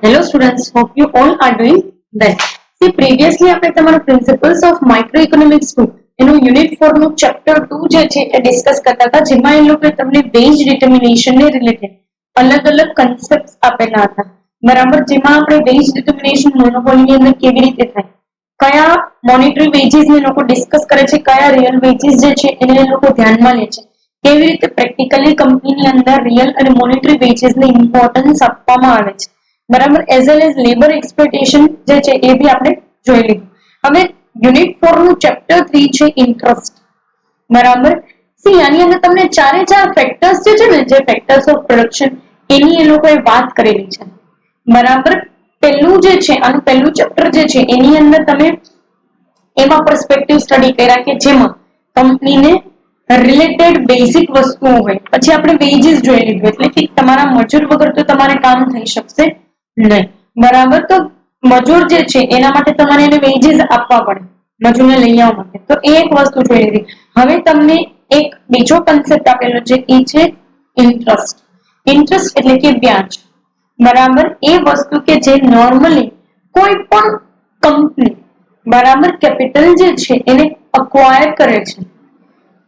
Hello students, hope you all are doing well. See, previously આપણે તમારું principles of microeconomics 2 એનું unit 4 નું chapter 2 જે છે એ ડિસ્કસ કરતા હતા, જેમાં એ લોકોએ તમને વેજ ડિટર્મિનેશન ને રિલેટેડ અલગ અલગ કન્સેપ્ટ્સ આપેલા હતા. બરાબર, જેમાં આપણે વેજ ડિટર્મિનેશન મોનોપોલીની અંદર કેવી રીતે થાય, કયા મોનેટરી વેજીસ ને લોકો ડિસ્કસ કરે છે, કયા રિયલ વેજીસ જે છે એને લોકો ધ્યાનમાં લે છે, કેવી રીતે પ્રેક્ટિકલી કંપનીની અંદર રિયલ અને મોનેટરી વેજીસ ને ઇમ્પોર્ટન્સ આપવામાં આવે છે. બરાબર, as well as labour exploitation જે છે એ બી આપણે જોઈ લીધું. હવે યુનિટ 4 નું ચેપ્ટર 3 છે ઇન્ટરેસ્ટ. બરાબર, સી આની અંદર તમને ચારે ચાર ફેક્ટર્સ જે છે ને, જે ફેક્ટર્સ ઓફ પ્રોડક્શન એની એ લોકોએ વાત કરેલી છે. બરાબર, પહેલું જે છે આનું પહેલું ચેપ્ટર જે છે એની અંદર તમે એમાં પર્સપેક્ટિવ સ્ટડી કર્યા કે જેમાં કંપનીને રિલેટેડ બેઝિક વસ્તુઓ હોય. પછી આપણે વેજીસ જોઈ લીધું, એટલે કે તમારા મજૂર વગર તો તમારે કામ થઈ શકશે નહીં. બરાબર, તો મજૂર જે છે એના માટે તમારે એને વેજીસ આપવા પડે, મજૂરને લઈ આવવા માટે. તો એ એક વસ્તુ જોઈ લીધી. હવે તમને એક બીજો કન્સેપ્ટ આપેલો છે, એ છે ઇન્ટરેસ્ટ. ઇન્ટરેસ્ટ એટલે કે વ્યાજ. બરાબર, એ વસ્તુ કે જે નોર્મલી કોઈ પણ કંપની બરાબર કેપિટલ જે છે એને અક્વાયર કરે છે,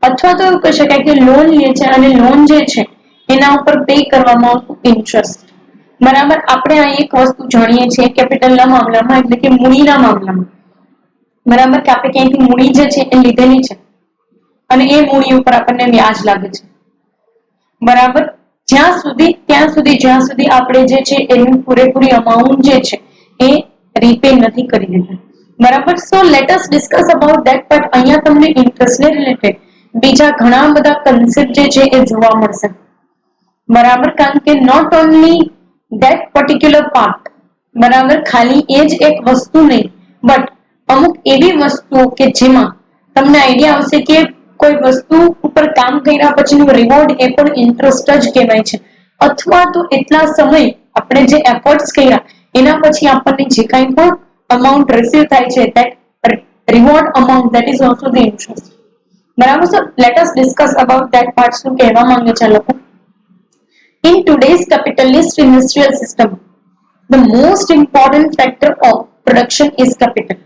અથવા તો એવું કહી શકાય કે લોન લે છે અને લોન જે છે એના ઉપર પે કરવામાં આવતું ઇન્ટરેસ્ટ. બરાબર, આપણે આ એક વસ્તુ જાણીએ છીએ કેપિટલના મામલામાં, એટલે કે મૂડીના મામલામાં. બરાબર, કે આપણે ક્યાંયથી મૂડી જે છે એ લીધેલી છે અને એ મૂડી ઉપર આપણને વ્યાજ લાગે છે. બરાબર, ત્યાં સુધી આપણે જે છે એની પૂરેપૂરી અમાઉન્ટ જે છે એ રીપે નથી કરી દેતા. બરાબર, so let us discuss about that. But અહીંયા તમને ઇન્ટરેસ્ટને રિલેટેડ બીજા ઘણા બધા કન્સેપ્ટ જે છે એ જોવા મળશે. બરાબર, કારણ કે not only that particular part, બરાબર, ખાલી એ જ એક વસ્તુ નહીં, બટ અમુક એવી વસ્તુઓ કે જેમાં તમને આઈડિયા આવશે કે કોઈ વસ્તુ ઉપર કામ કર્યા પછીનું રિવોર્ડ એ પણ ઇન્ટરેસ્ટ જ કહેવાય છે. અથવા તો એટલા સમય આપણે જે એફર્ટ્સ કર્યા એના પછી આપણને જે કાંઈ પણ અમાઉન્ટ રિસીવ થાય છે, that reward amount, that is also the interest. બરાબર, so let us discuss about that part. શું કહેવા માંગે છે લોકો? In today's capitalist industrial system, the most important factor of production is capital.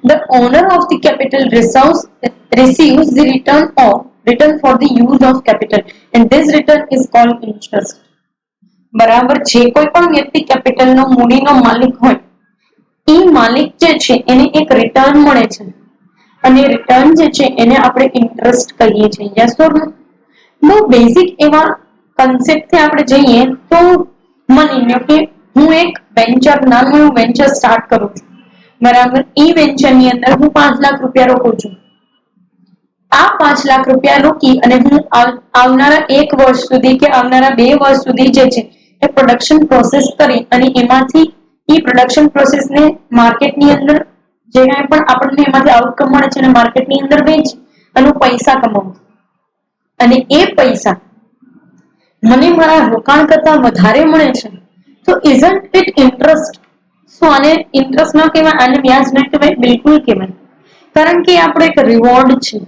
The owner of the capital receives the return for the use of capital, and this return is called interest. બરાબર, જે કોઈ પણ વ્યક્તિ કેપિટલનો મૂડીનો માલિક હોય, એ માલિક જે છે એને એક રિટર્ન મળે છે, અને રિટર્ન જે છે એને આપણે ઇન્ટરેસ્ટ કહીએ છીએ. યસ ઓર નો? બહુ બેઝિક એવા કન્સેપ્ટથી આપણે જઈએ તો માની લો કે હું એક નાનું વેન્ચર સ્ટાર્ટ કરું છું. બરાબર, એ વેન્ચરની અંદર હું 5 લાખ રૂપિયા રોકું છું. આ 5 લાખ રૂપિયા રોકી અને હું આવનારા 1 વર્ષ સુધી કે આવનારા 2 વર્ષ સુધી જે છે એ પ્રોડક્શન પ્રોસેસ કરી અને એમાંથી એ પ્રોડક્શન પ્રોસેસને માર્કેટની અંદર જે કાંઈ પણ આપણને એમાંથી આઉટકમ મળે છે અને માર્કેટની અંદર વેચી અને પૈસા કમાવું. અને એ પૈસા મને મારા રોકાણ કરતા વધારે મળે છે, તો isn't it interest? સો આને ઇન્ટરેસ્ટ ન કહેવાય, આને વ્યાજ ન કહેવાય, બિલકુલ કહેવાય. કારણ કે આપણો એક રિવોર્ડ છે,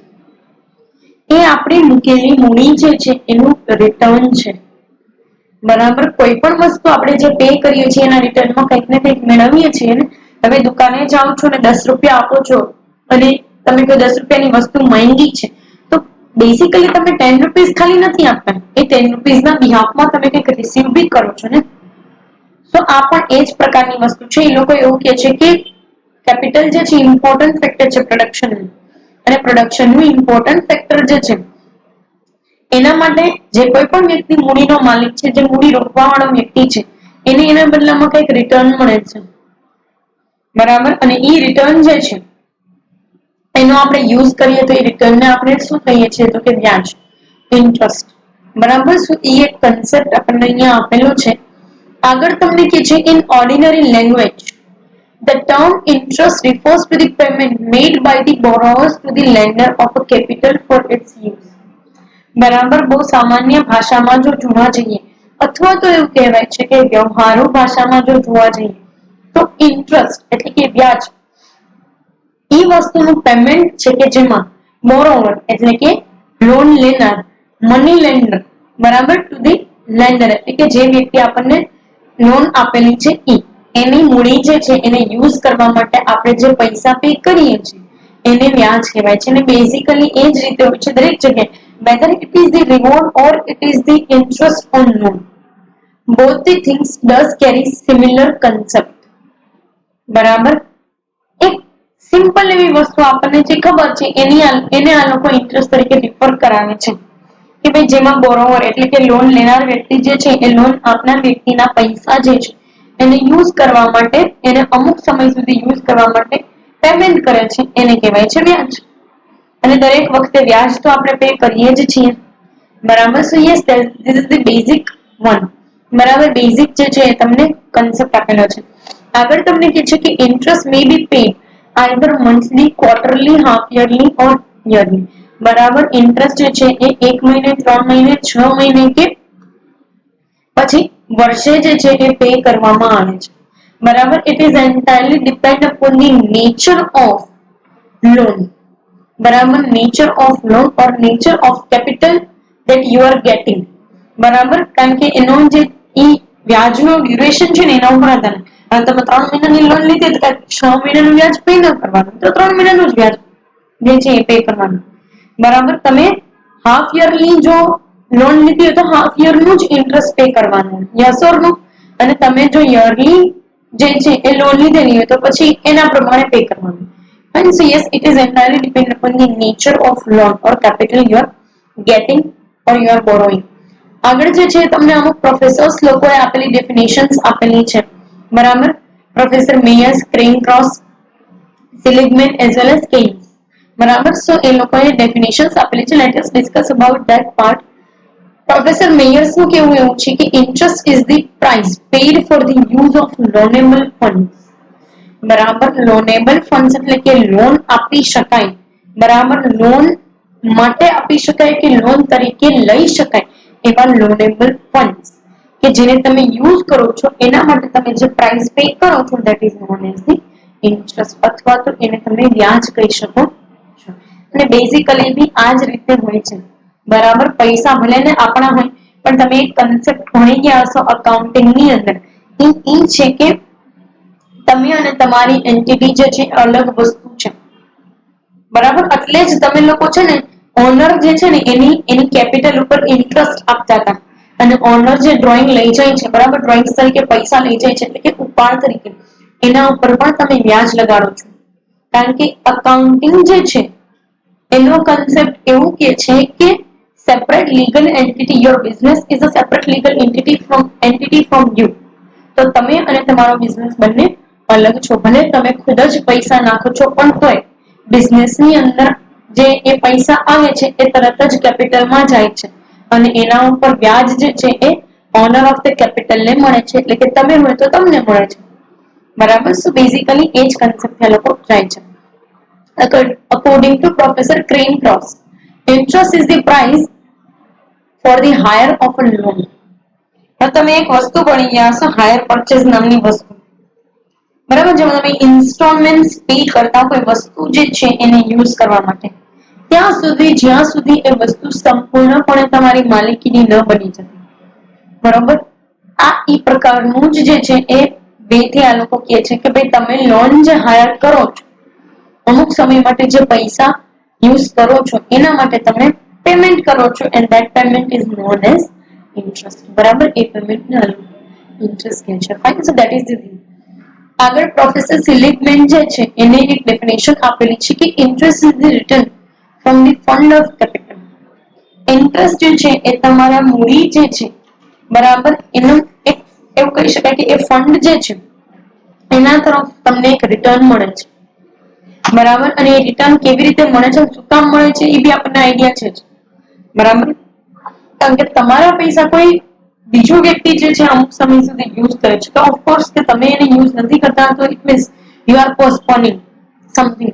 એ આપણી મૂકેલી મૂડી જે છે એનું રિટર્ન છે. બરાબર, કોઈ પણ વસ્તુ આપણે જે પે કરીએ છીએ એના રિટર્નમાં કંઈક ને કંઈક મેળવીએ છીએ ને. હવે દુકાને જાઓ છો ને 10 રૂપિયા આપો છો અને તમે કોઈ 10 રૂપિયાની વસ્તુ માંગી છે, તો બેસિકલી તમે 10 રૂપીસ ખાલી નથી આપતા, એ 10 રૂપીસના બિહાફમાં તમે કંઈક રિસીવ બી કરો છો ને. તો આ પણ એ જ પ્રકારની વસ્તુ છે. એ લોકો એવું કહે છે કે કેપિટલ જે છે ઇમ્પોર્ટન્ટ ફેક્ટર છે પ્રોડક્શન, અને પ્રોડક્શનનું ઇમ્પોર્ટન્ટ ફેક્ટર જે છે એના માટે જે કોઈ પણ વ્યક્તિ મૂડીનો માલિક છે, જે મૂડી રોકવા વાળો વ્યક્તિ છે, એને એના બદલામાં કંઈક રિટર્ન મળે છે. બરાબર, અને એ રિટર્ન જે છે એનો આપણે યુઝ કરીએ તો એ રિટર્નને આપણે શું કહીએ છીએ તો કે વ્યાજ, ઇન્ટરેસ્ટ. બરાબર, શું એ એક કન્સેપ્ટ આપણને અહીંયા આપેલો છે. આગળ તમને કે છે in ordinary language the term interest refers to the payment made by the borrowers to the lender of a capital for its use. બરાબર, બહુ સામાન્ય ભાષામાં જો જોવા જઈએ અથવા તો એવું કહેવાય છે કે વ્યવહારુ ભાષામાં જો જોવા જઈએ તો ઇન્ટરેસ્ટ એટલે કે વ્યાજ એ વસ્તુનું પેમેન્ટ છે કે જેમાં બોરોવર એટલે કે લોન લેનાર, મની લેન્ડર, બરાબર, ટુ ધી લેન્ડર એટલે કે જે વ્યક્તિ આપણને લોન આપેલી છે એની મૂડી જે છે એને યુઝ કરવા માટે આપણે જે પૈસા પે કરીએ છીએ એને વ્યાજ કહેવાય છે. અને બેઝિકલી એ જ રીતે હોય છે દરેક જગ્યાએ, whether it is the reward or it is the interest on loan, both the things does carry similar concept. બરાબર, એક સિમ્પલ એવી વસ્તુ આપણને જે ખબર છે એને આ લોકો ઇન્ટરેસ્ટ તરીકે રિફર કરાવે છે કે ભાઈ જેમાં બોરોવર એટલે કે લોન લેનાર વ્યક્તિ જે છે એ લોન આપનાર વ્યક્તિના પૈસા જે છે એને યુઝ કરવા માટે, એને અમુક સમય સુધી યુઝ કરવા માટે પેમેન્ટ કરે છે એને કહેવાય છે વ્યાજ. અને દરેક વખતે વ્યાજ તો આપણે પે કરીએ જ છીએ. બરાબર, so yes this is the basic one. બરાબર, બેઝિક જે છે એ તમને કન્સેપ્ટ આપેલો છે. આગળ તમને કહે છે કે ઇન્ટરેસ્ટ મે બી pad either monthly, quarterly, half yearly ઓર યરલી. બરાબર, ઇન્ટરેસ્ટ જે છે એ 1 મહિને, 3 મહિને, 6 મહિને કે પછી વર્ષે જે છે એ પે કરવામાં આવે છે. બરાબર, it is entirely depend upon the nature of loan. બરાબર, nature of loan or nature of capital that you are getting. બરાબર, કારણ કે એનો જે વ્યાજનો ડ્યુરેશન છે ને એના ઉપર આધાર. અને તમે 3 મહિનાની લોન લીધી તો 6 મહિનાનું વ્યાજ પે ન કરવાનું, તો 3 મહિનાનું જ વ્યાજ જે છે એ પે કરવાનું. બરાબર, તમે હાફ યરલી જો લોન લીધી હોય તો હાફ યર નું જ ઇન્ટરેસ્ટ પે કરવાનું, યસ ઓર નો. અને તમે જો યરલી જે છે એ લોન લીધેલી હોય તો પછી એના પ્રમાણે પે કરવાનું. And so yes, it is entirely dependent upon the nature of loan or capital you are getting or you are borrowing. આગળ જે છે તમને અમુક પ્રોફેસર્સ લોકોએ આપેલી ડેફિનેશન્સ આપેલી છે. બરાબર, professor Meyers, Cairncross, Seligman as well as Keynes. બરાબર, સો એ લોકોએ ડેફિનેશન્સ આપેલી છે. Let us discuss about that part. Professor Meyers નું કેવું એવું છે કે interest is the price paid for the use of loanable funds. બરાબર, લોનેબલ ફંડ્સ એટલે કે લોન આપી શકાય. બરાબર, લોન માટે આપી શકાય કે લોન તરીકે લઈ શકાય એવા લોનેબલ ફંડ્સ કે જેને તમે યુઝ કરો છો એના માટે તમે જે પ્રાઇસ પે કરો છો that is known as the interest, અથવા તો એને તમે વ્યાજ કહી શકો છો. અને બેઝિકલી બી આ જ રીતે હોય છે. બરાબર, પૈસા ભલે ને આપણા હોય પણ તમે એક કન્સેપ્ટ ભણી ગયા હશો અકાઉન્ટિંગ ની અંદર, એ છે કે તમે અને તમારી એન્ટિટી જે છે અલગ વસ્તુ છે. બરાબર, એટલે જ તમે લોકો છે ને ઓનર જે છે ને એની કેપિટલ ઉપર ઇન્ટરેસ્ટ આપતા હતા. અને ઓનર જે ડ્રોઈંગ લઈ જાય છે, બરાબર, ડ્રોઈંગ તરીકે પૈસા લઈ જાય છે એટલે કે ઉપાડ તરીકે, એના ઉપર પણ તમે વ્યાજ લગાડો છો. કારણ કે અકાઉન્ટિંગ જે છે એનો કન્સેપ્ટ એવું કે છે કે separate legal entity, your business is a separate legal entity from you. તો તમે અને તમારો બિઝનેસ બંને અલગ છો. ભલે તમે ખુદ જ પૈસા નાખો છો પણ તોય બિઝનેસ ની અંદર જે એ પૈસા આવે છે એ તરત જ કેપિટલમાં જાય છે અને એના ઉપર વ્યાજ જે છે એ ઓનર ઓફ ધ કેપિટલ ને મળે છે, એટલે કે તમે હોય તો તમને મળે છે. બરાબર, સો બેઝિકલી એ જ કન્સેપ્ટ લોકો જાય છે. According to Professor Crane-Cross, interest is the price for the hire of a loan. તમે એક વસ્તુ ભણી ગયા હશો, હાયર પરચેઝ નામની વસ્તુ. બરાબર, જેમાં તમે ઇન્સ્ટોલમેન્ટ પે કરતા કોઈ વસ્તુ જે છે એને યુઝ કરવા માટે, ત્યાં સુધી જ્યાં સુધી એ વસ્તુ સંપૂર્ણપણે તમારી માલિકીની ન બની જતી. બરોબર, આ ઈ પ્રકારનું જ જે છે એ બે થી આ લોકો કહે છે કે ભાઈ તમે લોન જે હાયર કરો છો અમુક સમય માટે જે પૈસા યુઝ કરો છો એના માટે તમે પેમેન્ટ કરો છો and that payment is known as interest. બરાબર, એ પેમેન્ટ ને ઇન્ટરેસ્ટ કહે છે. Fine, so that is the thing. આગળ પ્રોફેસર સિલિગમેન જે છે એને એક ડેફિનેશન આપેલી છે કે interest is the return from the fund of capital. Interest જે છે એ તમારા મૂડી જે છે, બરાબર, એનું એક એવું કહી શકાય કે એ ફંડ જે છે એના તરફ તમને એક રિટર્ન મળે છે. બરાબર, અને એ રિટર્ન કેવી રીતે મળે છે, શું કામ મળે છે, એ બી આપણને આઈડિયા છે જ. બરાબર, કારણ કે તમારા પૈસા કોઈ બીજો વ્યક્તિ જે છે અમુક સમય સુધી યુઝ કરે છે, તો ઓફકોર્સ કે તમે એને યુઝ નથી કરતા તો it means you are postponing something.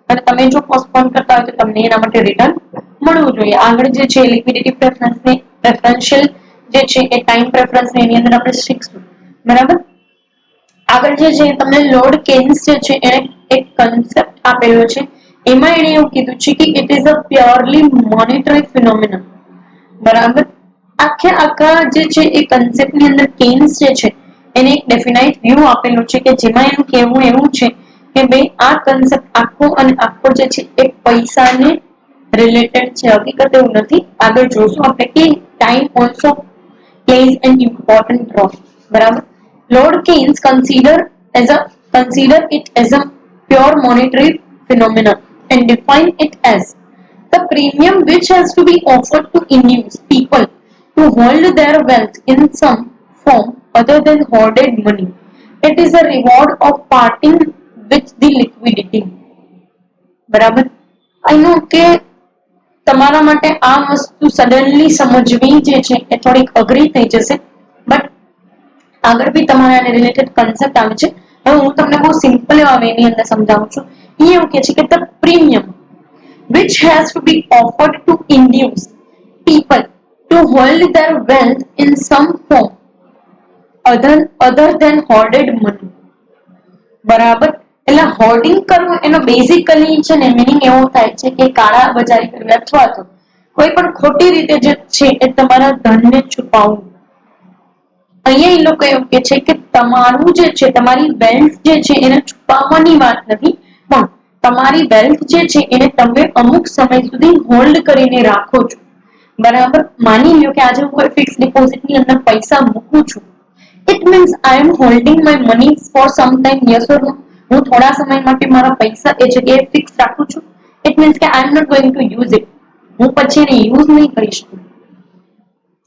અને તમે જો પોસ્ટપોન કરતા હોય તો તમને એના માટે રિટર્ન મળવું જોઈએ. આગળ જે છે લિક્વિડિટી પ્રેફરન્શિયલ જે છે એ ટાઈમ પ્રેફરન્સ એની અંદર આપણે શીખશું. બરાબર, આગળ જે છે તમને લોર્ડ કેન્સ જે છે એને એક કન્સેપ્ટ આપેલો છે. એમાં એને એવું કીધું છે કે it is a purely monetary phenomena. બરાબર, આખા જે છે એ કન્સેપ્ટ ની અંદર કેન્સ જે છે એને એક ડેફિનાઇટ વ્યૂ આપેલું છે કે જેમાં એનું કહેવું એવું છે કે ભાઈ આ કન્સેપ્ટ આખો અને આખો જે છે એ પૈસાને રિલેટેડ છે. હકીકત એવું નથી, આગળ જોશું આપણે કે time also plays an important role. બરાબર. Lord Keynes consider it as a pure monetary phenomenon and define it as the premium which has to be offered to induce people to hold their wealth in some form other than hoarded money. It is a reward of parting with the liquidity. બરાબર. I know કે તમારા માટે આ વસ્તુ suddenly સમજવી જે છે એ થોડીક અઘરી થઈ જશે, બટ આગળ બી તમારે આને રિલેટેડ કન્સેપ્ટ આવે છે. હવે હું તમને બહુ સિમ્પલ એવા વેની અંદર સમજાવું છું. એ એવું કે છે કે the premium which has to be offered to induce people to hold their wealth in some form other than hoarded money. બરાબર. એટલે હોર્ડિંગ કરવું એનો બેઝિકલી છે ને મીનિંગ એવો થાય છે કે કાળા બજારી કરવી અથવા તો કોઈ પણ ખોટી રીતે જે છે એ તમારા ધનને છુપાવવું. અહીંયા એ લોકો એવું કે છે કે તમારું જે છે તમારી વેલ્થ જે છે એને છુપાવવાની વાત નથી, પણ તમારી વેલ્થ જે છે એને તમે અમુક સમય સુધી હોલ્ડ કરીને રાખો છો. બરાબર. માની લો કે આજે હું કોઈ ફિક્સ ડિપોઝિટની અંદર પૈસા મૂકું છું. It means I am holding my money for some time. Yes or no? હું થોડા સમય માટે મારા પૈસા એ જગ્યાએ ફિક્સ રાખું છું. It means કે I am not going to use it. હું પછી એને યુઝ નહીં કરી શકું.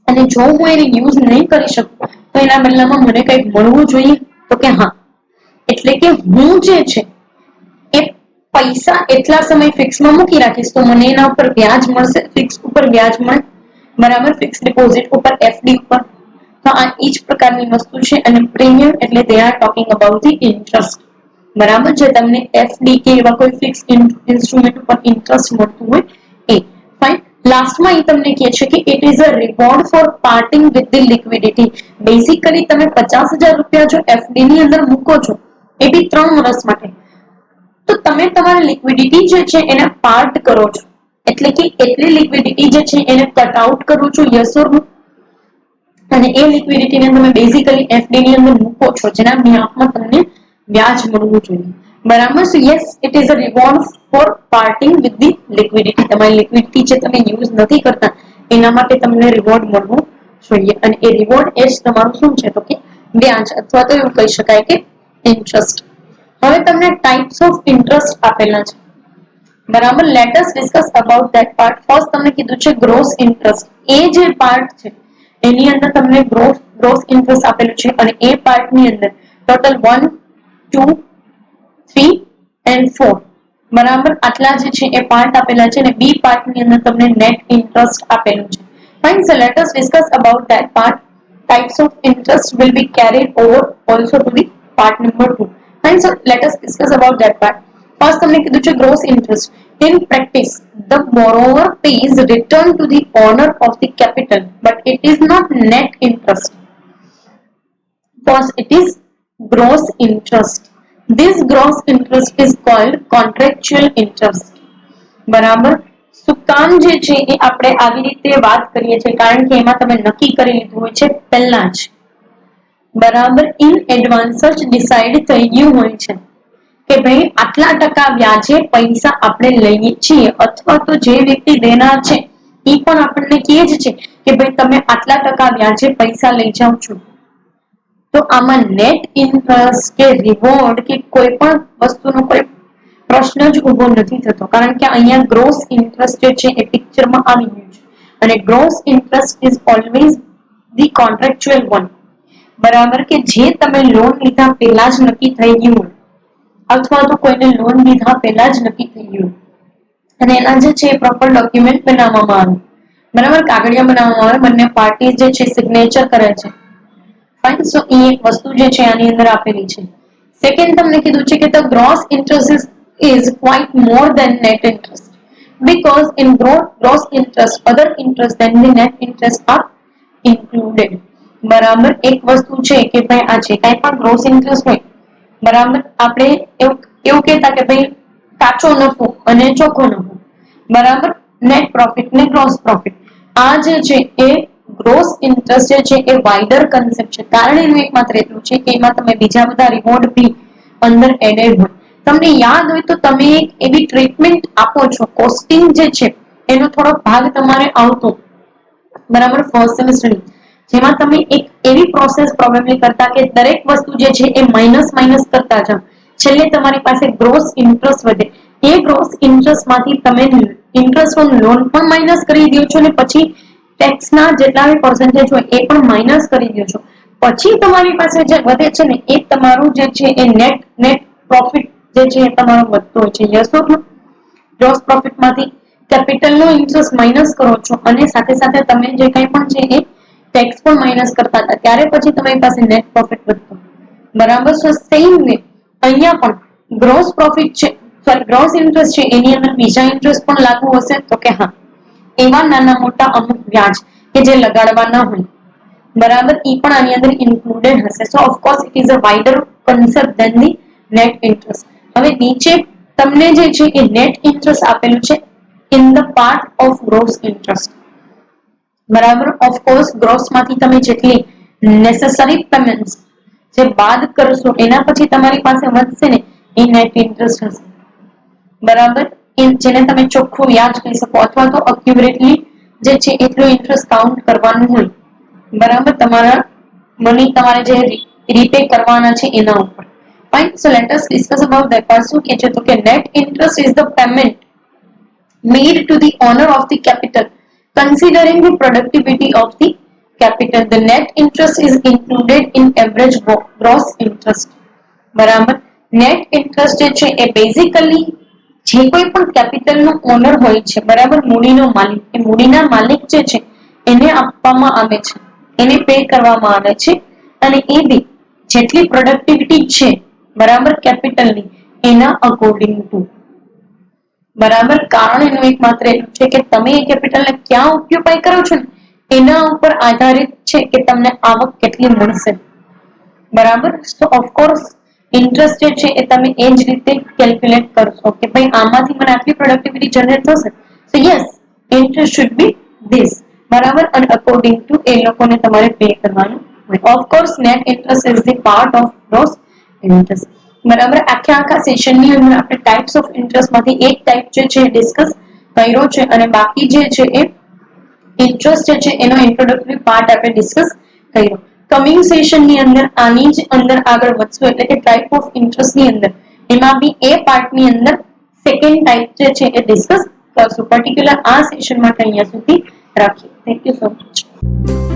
અને જો હું એને યુઝ નહીં કરી શકું તો એના બદલામાં મને કંઈક મળવું જોઈએ. તો કે હા, એટલે કે હું જે છે એ પૈસા એટલા સમય ફિક્સમાં મૂકી રાખીશ તો મને એના ઉપર વ્યાજ મળશે, ફિક્સ ઉપર વ્યાજ મળે. બરાબર. ફિક્સ ડિપોઝિટ ઉપર, એફડી ઉપર. તો આ એ જ પ્રકારની વસ્તુ છે. અને પ્રીમિયમ એટલે they are talking about the interest. બરાબર. જે તમને એફડી કે એવા કોઈ ફિક્સ ઇન્સ્ટ્રુમેન્ટ ઉપર ઇન્ટરેસ્ટ મળતું હોય એ. ફાઇન. લાસ્ટમાં એ તમને કહે છે કે it is a reward for parting with the liquidity. Basically તમે 50,000 રૂપિયા જો એફડી ની અંદર મૂકો છો એ બી 3 વર્ષ માટે, તો તમે તમારી લિક્વિડિટી જે છે એને પાર્ટ કરો છો. એટલે કે એટલી લિક્વિડિટી જે છે એને કટ આઉટ કરો છો. યસ ઓર નો? અને એ લિક્વિડિટીને તમે બેઝિકલી એફડી ની અંદર મૂકો છો જેના બિહાફમાં તમને વ્યાજ મળવું જોઈએ. બરાબર. So yes, it is a reward for parting with the liquidity. તમારી લિક્વિડિટી જે તમે યુઝ નથી કરતા એના માટે તમને રિવોર્ડ મળવું જોઈએ. અને એ રિવોર્ડ એ જ તમારું શું છે તો કે વ્યાજ, અથવા તો એવું કહી શકાય કે ઇન્ટરેસ્ટ. હવે તમને ટાઈપ્સ ઓફ ઇન્ટરેસ્ટ આપેલા છે. બરાબર. Late us discuss about that part. First તમને કીધું છે ગ્રોસ ઇન્ટરેસ્ટ. એ જે પાર્ટ છે એની અંદર તમને ગ્રોસ ઇન્ટરેસ્ટ આપેલું છે અને એ પાર્ટની અંદર ટોટલ 1, 2, 3 and 4. બરાબર. આટલા જે છે એ પાર્ટ આપેલા છે અને બી પાર્ટની અંદર તમને નેટ ઇન્ટરેસ્ટ આપેલું છે. Fine. So let us discuss about that part. Types of interest will be carried over also to the part number 2. Fine. So let us discuss about that part. First તમને કીધું છે gross interest. In practice, the borrower pays return to the owner of the capital, but it is not net interest, because it is gross interest. This gross interest is called contractual interest. બરાબર. શું કામ જે છે એ આપણે આવી રીતે વાત કરીએ છીએ કારણ કે એમાં તમે નક્કી કરી લીધું હોય છે પહેલા જ. બરાબર. ઇન એડવાન્સ જ ડિસાઇડ થઈ ગયું હોય છે કે ભાઈ આટલા ટકા વ્યાજે પૈસા આપણે લઈએ છીએ, અથવા તો જે વ્યક્તિ દેનાર છે એ પણ આપણને કહે જ છે કે ભાઈ તમે આટલા ટકા વ્યાજે પૈસા લઈ જાઓ છો. તો આમાં નેટ ઇન્ટરેસ્ટ કે રિવોર્ડ કે કોઈ પણ વસ્તુનો કોઈ પ્રશ્ન જ ઉભો નથી થતો, કારણ કે અહીંયા ગ્રોસ ઇન્ટરેસ્ટ જે છે એ પિક્ચરમાં આવી ગયું છે. અને gross interest is always the contractual one. બરાબર. કે જે તમે લોન લીધા પહેલા જ નક્કી થઈ ગયું અથવા તો કોઈને લોન લીધા પહેલા જ નક્કી થઈ ગયું અને એના જે છે પ્રોપર ડોક્યુમેન્ટ બનાવવામાં આવે. બરાબર. કાગળિયા બનાવવામાં આવે, બંને પાર્ટી જે છે સિગ્નેચર કરે છે. ફાઇન. સો એ એક વસ્તુ જે છે આની અંદર આપેલી છે. સેકન્ડ તમને કીધું છે કે the gross interest is quite more than net interest, because in gross interest other interest than the net interest are included. બરાબર. એક વસ્તુ છે કે ભાઈ આ છે કઈ પણ ગ્રોસ ઇન્ટરેસ્ટ હોય, બરાબર, આપણે એવું કહેતા કે ભાઈ કાચો નફો અને ચોખ્ખો નફો, બરાબર, નેટ પ્રોફિટ ને ગ્રોસ પ્રોફિટ. આ જે છે એ ગ્રોસ ઇન્ટરેસ્ટ જે છે એ વાઇડર કન્સેપ્ટ છે, કારણ એનું એકમાત્ર એટલું છે કે એમાં તમે બીજા બધા રિવોર્ડ બી અંદર એડેડ હોય. તમને યાદ હોય તો તમે એક એવી ટ્રીટમેન્ટ આપો છો, કોસ્ટિંગ જે છે એનો થોડો ભાગ તમારે આવતો, બરાબર, ફર્સ્ટ સેમેસ્ટરની, જેમાં તમે એક એવી પ્રોસેસ પ્રોબેબલી કરતા કે દરેક વસ્તુ જે છે એ માઇનસ માઇનસ કરતા જાઓ, છેલ્લે તમારી પાસે ગ્રોસ ઇન્ટરેસ્ટ વધે. એ ગ્રોસ ઇન્ટરેસ્ટ માંથી તમે ઇન્ટરેસ્ટ ઓન લોન પણ માઇનસ કરી દો છો, ને પછી ટેક્સના જેટલા બી પર્સન્ટેજ હોય એ પણ માઇનસ કરી દો છો. પછી તમારી પાસે જે વધે છે ને એ તમારું જે છે એ નેટ પ્રોફિટ જે છે એ તમારો વધતો હોય છે. Yes or no? ગ્રોસ પ્રોફિટમાંથી કેપિટલનો ઇન્ટરેસ્ટ માઇનસ કરો છો અને સાથે સાથે તમે જે કંઈ પણ છે એ ટેક્સ પણ માઇનસ કરતા હતા, ત્યારે પછી તમારી પાસે નેટ પ્રોફિટ વધતો, બરાબર. સો સેમ વે અહીંયા પણ ગ્રોસ પ્રોફિટ છે, સોરી ગ્રોસ ઇન્ટરેસ્ટ છે, એની અંદર બીજા ઇન્ટરેસ્ટ પણ લાગુ હશે તો કે હા, એવા નાના મોટા અમુક વ્યાજ કે જે લગાડવાના હોય, બરાબર, એ પણ આની અંદર ઇન્ક્લુડેડ હશે. So of course it is a wider concept than the net interest. હવે નીચે તમને જે છે એ નેટ ઇન્ટરેસ્ટ આપેલું છે in the part of gross interest, બરાબર. ઓફકોર્સ ગ્રોસ માંથી તમે જેટલી નેસેસરી પેમેન્ટ જે બાદ કરશો એના પછી તમારી પાસે વધશે ને એ નેટ ઇન્ટરેસ્ટ હશે, બરાબર. જેને તમે ચોખ્ખું વ્યાજ કહી શકો, અથવા તો અક્યુરેટલી જે છે એટલું ઇન્ટરેસ્ટ કાઉન્ટ કરવાનું હોય, બરાબર, તમારા મની તમારે જે રીપે કરવાના છે એના ઉપર. Fine. So let us discuss about that part. શું કે છે તો કે net interest is the payment made to the owner of the capital considering the productivity of the capital. The net interest is included in average gross interest, બરાબર. Net interest જે છે એ basically જે કોઈ પણ કેપિટલ નો honour હોય છે, બરાબર, મૂડીનો માલિક, એ મૂડીના માલિક જે છે એને આપવામાં આવે છે, એને પે કરવામાં આવે છે, અને એ બી જેટલી પ્રોડક્ટિવિટી છે, બરાબર, કેપિટલની એના અકોર્ડિંગ ટુ, બરાબર. કારણ એનું એક માત્ર એટલું છે કે તમે એ કેપિટલને ક્યાં ઓક્યુપાય કરો છો ને એના ઉપર આધારિત છે કે તમને આવક કેટલી મળશે, બરાબર. તો ઓફકોર્સ ઇન્ટરેસ્ટ જે છે એ તમે એ જ રીતે કેલ્ક્યુલેટ કરશો કે ભાઈ આમાંથી મને આટલી પ્રોડક્ટિવિટી જનરેટ થશે, સો yes interest should be this, બરાબર. અને અકોર્ડિંગ ટુ એ લોકોને તમારે પે કરવાનું હોય. Of course net interest is the part of gross interest, બરાબર. આખા સેશનની અંદર આપણે ટાઈપ્સ ઓફ ઇન્ટરેસ્ટ માંથી એક ટાઈપ જે છે ડિસ્કસ કર્યો છે, અને બાકી જે છે એ ઇન્ટરેસ્ટ જે છે એનો ઇન્ટ્રોડક્ટરી પાર્ટ આપણે ડિસ્કસ કર્યો. કમિંગ સેશન ની અંદર આની જ અંદર આગળ વધશું, એટલે કે ટાઈપ ઓફ ઇન્ટરેસ્ટ ની અંદર એમાં બી એ પાર્ટ ની અંદર સેકન્ડ ટાઈપ જે છે એ ડિસ્કસ કરશું. પર્ટિક્યુલર આ સેશન માટે અહીંયા સુધી રાખીએ. Thank you so much.